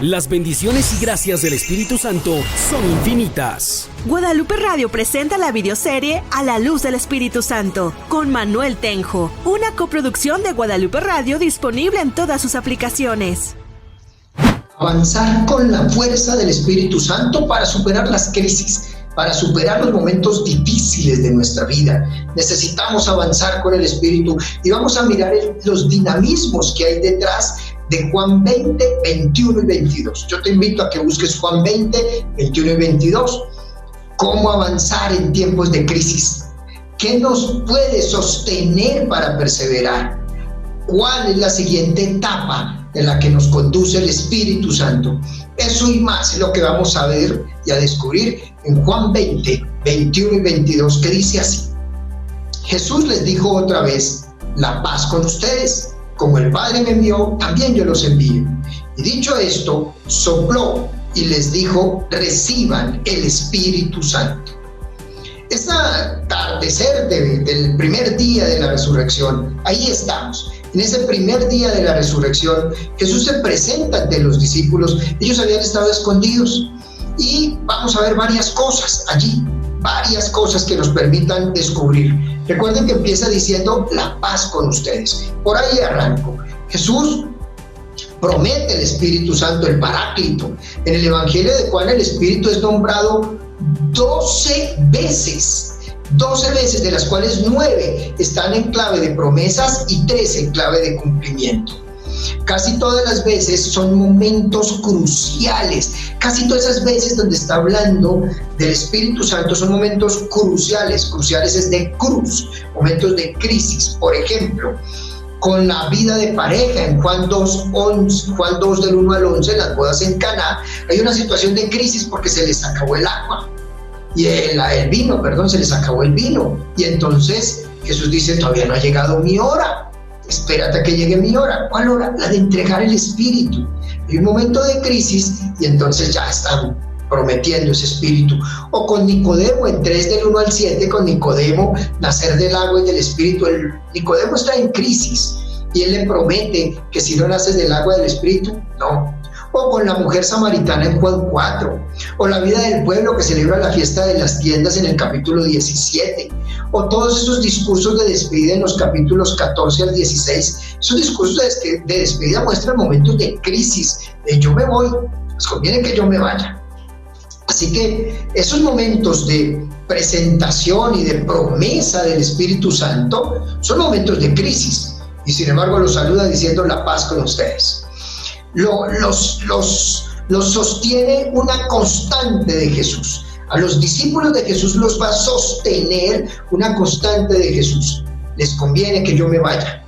Las bendiciones y gracias del Espíritu Santo son infinitas. Guadalupe Radio presenta la videoserie A la Luz del Espíritu Santo con Manuel Tenjo, una coproducción de Guadalupe Radio disponible en todas sus aplicaciones. Avanzar con la fuerza del Espíritu Santo para superar las crisis, para superar los momentos difíciles de nuestra vida. Necesitamos avanzar con el Espíritu y vamos a mirar los dinamismos que hay detrás de Juan 20, 21 y 22. Yo te invito a que busques Juan 20, 21 y 22. ¿Cómo avanzar en tiempos de crisis? ¿Qué nos puede sostener para perseverar? ¿Cuál es la siguiente etapa en la que nos conduce el Espíritu Santo? Eso y más es lo que vamos a ver y a descubrir en Juan 20, 21 y 22, que dice así. Jesús les dijo otra vez: la paz con ustedes. Como el Padre me envió, también yo los envío. Y dicho esto, sopló y les dijo: reciban el Espíritu Santo. Este atardecer del primer día de la resurrección, ahí estamos. En ese primer día de la resurrección, Jesús se presenta ante los discípulos. Ellos habían estado escondidos y vamos a ver varias cosas allí, varias cosas que nos permitan descubrir. Recuerden que empieza diciendo: la paz con ustedes. Por ahí arranco. Jesús promete el Espíritu Santo, el Paráclito. En el Evangelio de Juan el Espíritu es nombrado 12 veces, de las cuales 9 están en clave de promesas y 3 en clave de cumplimiento. Casi todas las veces son momentos cruciales. Casi todas esas veces donde está hablando del Espíritu Santo son momentos cruciales. Cruciales es de cruz, momentos de crisis. Por ejemplo, con la vida de pareja en Juan 2 del 1 al 11, las bodas en Caná, hay una situación de crisis porque se les acabó el agua y el vino, se les acabó el vino. Y entonces Jesús dice: todavía no ha llegado mi hora. Espérate a que llegue mi hora. ¿Cuál hora? La de entregar el Espíritu. Hay un momento de crisis y entonces ya están prometiendo ese Espíritu. O con Nicodemo, en 3 del 1 al 7, con Nicodemo, nacer del agua y del Espíritu. Nicodemo está en crisis y él le promete que si no naces del agua y del Espíritu, no. O con la mujer samaritana en Juan 4, o la vida del pueblo que celebra la fiesta de las tiendas en el capítulo 17, o todos esos discursos de despedida en los capítulos 14 al 16. Esos discursos de despedida muestran momentos de crisis, de yo me voy, pues conviene que yo me vaya. Así que esos momentos de presentación y de promesa del Espíritu Santo son momentos de crisis, y sin embargo los saluda diciendo: la paz con ustedes. Los sostiene una constante de Jesús. A los discípulos de Jesús los va a sostener una constante de Jesús. Les conviene que yo me vaya.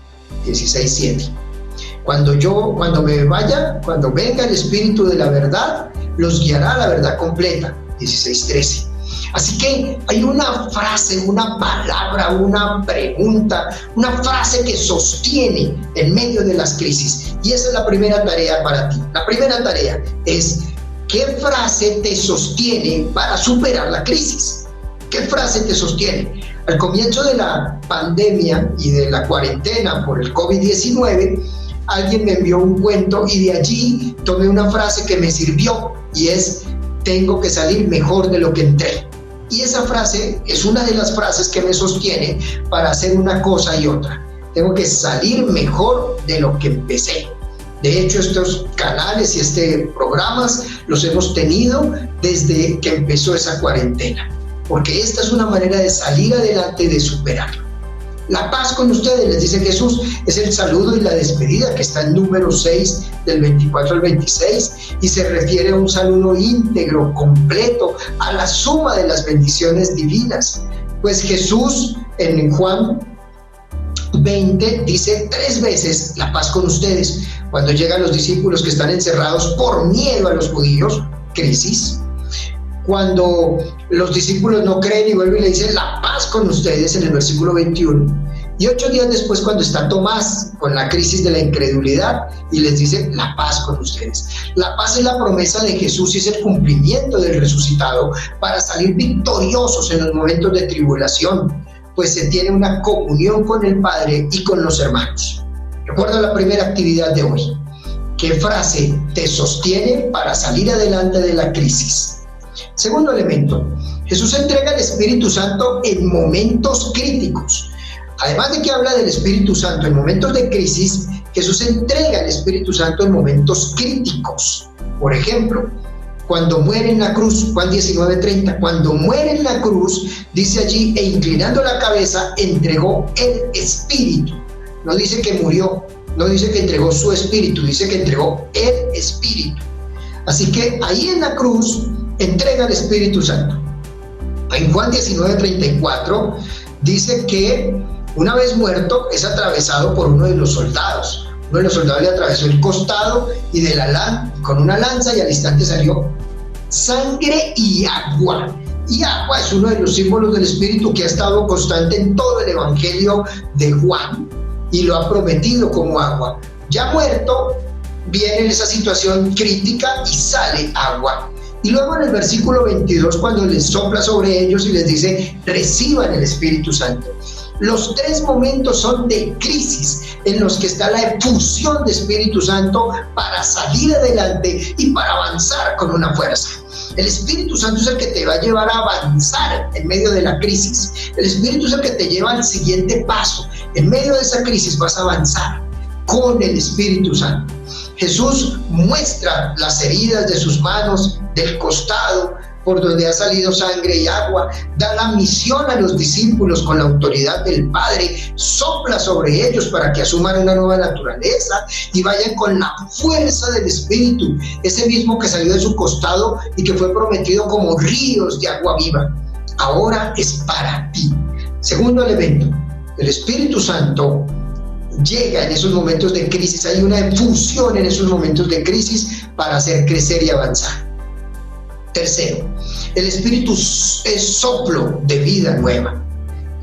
16:7. Cuando me vaya, cuando venga el Espíritu de la verdad, los guiará a la verdad completa. 16:13. Así que hay una frase, una palabra, una pregunta, una frase que sostiene en medio de las crisis. Y esa es la primera tarea para ti. La primera tarea es: ¿qué frase te sostiene para superar la crisis? ¿Qué frase te sostiene? Al comienzo de la pandemia y de la cuarentena por el COVID-19, alguien me envió un cuento y de allí tomé una frase que me sirvió, y es: tengo que salir mejor de lo que entré. Y esa frase es una de las frases que me sostiene para hacer una cosa y otra. Tengo que salir mejor de lo que empecé. De hecho, estos canales y programas los hemos tenido desde que empezó esa cuarentena, porque esta es una manera de salir adelante y de superarlo. La paz con ustedes, les dice Jesús, es el saludo y la despedida que está en Números 6, del 24 al 26, y se refiere a un saludo íntegro, completo, a la suma de las bendiciones divinas. Pues Jesús en Juan 20 dice 3 veces: la paz con ustedes. Cuando llegan los discípulos que están encerrados por miedo a los judíos, crisis. Cuando los discípulos no creen y vuelven y le dicen: la paz con ustedes, en el versículo 21. Y 8 días después, cuando está Tomás con la crisis de la incredulidad, y les dice: la paz con ustedes. La paz es la promesa de Jesús y es el cumplimiento del resucitado para salir victoriosos en los momentos de tribulación, pues se tiene una comunión con el Padre y con los hermanos. Recuerda la primera actividad de hoy. ¿Qué frase te sostiene para salir adelante de la crisis? Segundo elemento, Jesús entrega el Espíritu Santo en momentos críticos. Además de que habla del Espíritu Santo en momentos de crisis, Jesús entrega el Espíritu Santo en momentos críticos. Por ejemplo, cuando muere en la cruz, Juan 19:30, cuando muere en la cruz, dice allí, e inclinando la cabeza, entregó el Espíritu. No dice que murió, no dice que entregó su Espíritu, dice que entregó el Espíritu. Así que ahí en la cruz, entrega el Espíritu Santo. En Juan 19:34, dice que una vez muerto, es atravesado por uno de los soldados. Uno de los soldados le atravesó el costado y con una lanza, y al instante salió sangre y agua. Y agua es uno de los símbolos del Espíritu que ha estado constante en todo el Evangelio de Juan y lo ha prometido como agua. Ya muerto, viene en esa situación crítica y sale agua. Y luego en el versículo 22, cuando les sopla sobre ellos y les dice, reciban el Espíritu Santo. Los tres momentos son de crisis en los que está la efusión de Espíritu Santo para salir adelante y para avanzar con una fuerza. El Espíritu Santo es el que te va a llevar a avanzar en medio de la crisis. El Espíritu es el que te lleva al siguiente paso. En medio de esa crisis vas a avanzar con el Espíritu Santo. Jesús muestra las heridas de sus manos, del costado, por donde ha salido sangre y agua, da la misión a los discípulos con la autoridad del Padre, sopla sobre ellos para que asuman una nueva naturaleza y vayan con la fuerza del Espíritu, ese mismo que salió de su costado y que fue prometido como ríos de agua viva. Ahora es para ti. Segundo elemento, el Espíritu Santo llega en esos momentos de crisis, hay una efusión en esos momentos de crisis para hacer crecer y avanzar. Tercero, el Espíritu es soplo de vida nueva.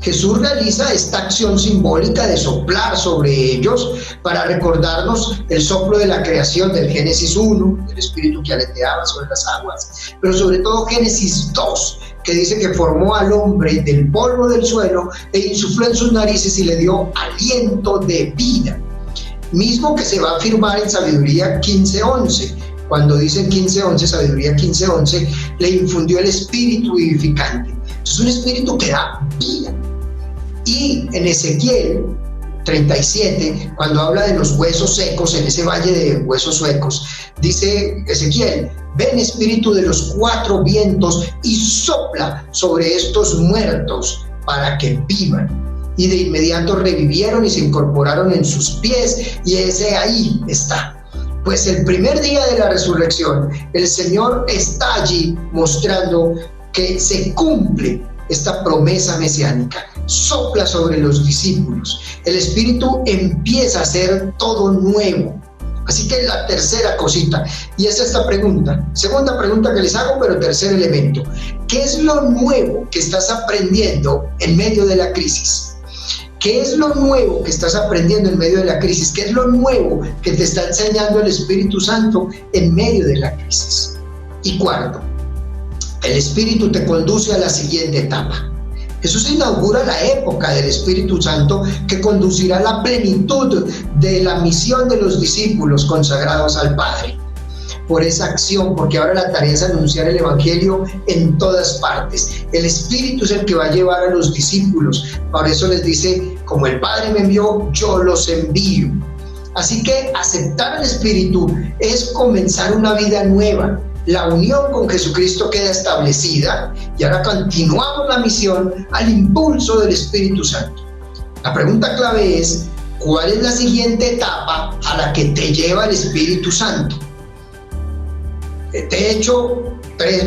Jesús realiza esta acción simbólica de soplar sobre ellos para recordarnos el soplo de la creación del Génesis 1, el Espíritu que aleteaba sobre las aguas, pero sobre todo Génesis 2, que dice que formó al hombre del polvo del suelo e insufló en sus narices y le dio aliento de vida. Mismo que se va a afirmar en Sabiduría 15:11. Cuando dicen 15:11, Sabiduría 15:11, le infundió el espíritu vivificante. Es un espíritu que da vida. Y en Ezequiel 37, cuando habla de los huesos secos, en ese valle de huesos secos, dice Ezequiel, ven espíritu de los cuatro vientos y sopla sobre estos muertos para que vivan. Y de inmediato revivieron y se incorporaron en sus pies, y ese ahí está. Pues el primer día de la resurrección, el Señor está allí mostrando que se cumple esta promesa mesiánica. Sopla sobre los discípulos. El Espíritu empieza a hacer todo nuevo. Así que la tercera cosita, y es esta pregunta, segunda pregunta que les hago, pero tercer elemento. ¿Qué es lo nuevo que estás aprendiendo en medio de la crisis? ¿Qué es lo nuevo que estás aprendiendo en medio de la crisis? ¿Qué es lo nuevo que te está enseñando el Espíritu Santo en medio de la crisis? Y cuarto, el Espíritu te conduce a la siguiente etapa. Jesús inaugura la época del Espíritu Santo que conducirá a la plenitud de la misión de los discípulos consagrados al Padre. Por esa acción, porque ahora la tarea es anunciar el Evangelio en todas partes. El Espíritu es el que va a llevar a los discípulos. Por eso les dice, como el Padre me envió, yo los envío. Así que aceptar al Espíritu es comenzar una vida nueva. La unión con Jesucristo queda establecida y ahora continuamos la misión al impulso del Espíritu Santo. La pregunta clave es, ¿cuál es la siguiente etapa a la que te lleva el Espíritu Santo? Te he hecho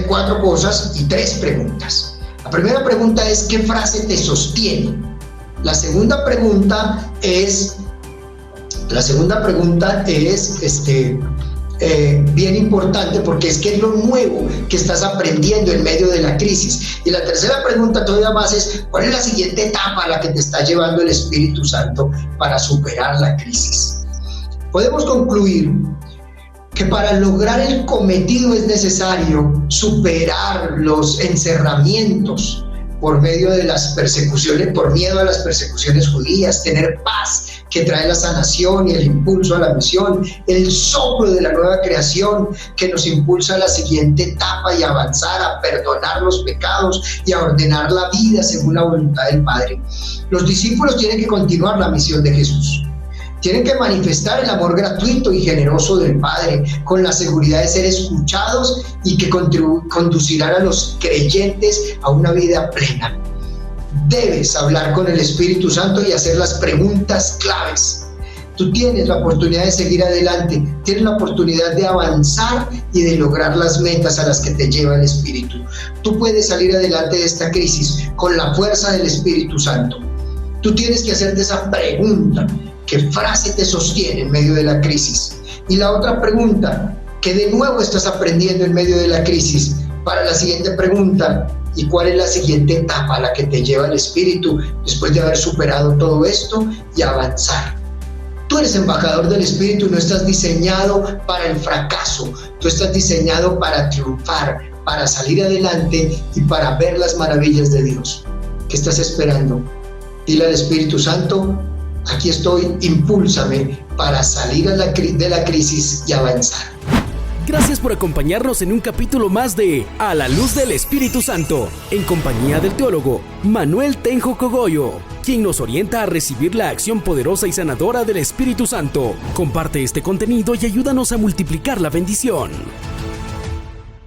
4 cosas y 3 preguntas. La primera pregunta es, ¿qué frase te sostiene? La segunda pregunta es bien importante, porque es qué es lo nuevo que estás aprendiendo en medio de la crisis. Y la tercera pregunta todavía más es, ¿cuál es la siguiente etapa a la que te está llevando el Espíritu Santo para superar la crisis? Podemos concluir que para lograr el cometido es necesario superar los encerramientos, por medio de las persecuciones, por miedo a las persecuciones judías, tener paz que trae la sanación y el impulso a la misión, el soplo de la nueva creación que nos impulsa a la siguiente etapa y a avanzar, a perdonar los pecados y a ordenar la vida según la voluntad del Padre. Los discípulos tienen que continuar la misión de Jesús. Tienen que manifestar el amor gratuito y generoso del Padre, con la seguridad de ser escuchados y que conducirán a los creyentes a una vida plena. Debes hablar con el Espíritu Santo y hacer las preguntas claves. Tú tienes la oportunidad de seguir adelante, tienes la oportunidad de avanzar y de lograr las metas a las que te lleva el Espíritu. Tú puedes salir adelante de esta crisis con la fuerza del Espíritu Santo. Tú tienes que hacerte esa pregunta. ¿Qué frase te sostiene en medio de la crisis? Y la otra pregunta, ¿qué de nuevo estás aprendiendo en medio de la crisis? Para la siguiente pregunta, ¿y cuál es la siguiente etapa a la que te lleva el Espíritu después de haber superado todo esto y avanzar? Tú eres embajador del Espíritu, no estás diseñado para el fracaso, tú estás diseñado para triunfar, para salir adelante y para ver las maravillas de Dios. ¿Qué estás esperando? Dile al Espíritu Santo: aquí estoy, impúlsame para salir de la crisis y avanzar. Gracias por acompañarnos en un capítulo más de A la Luz del Espíritu Santo, en compañía del teólogo Manuel Tenjo Cogollo, quien nos orienta a recibir la acción poderosa y sanadora del Espíritu Santo. Comparte este contenido y ayúdanos a multiplicar la bendición.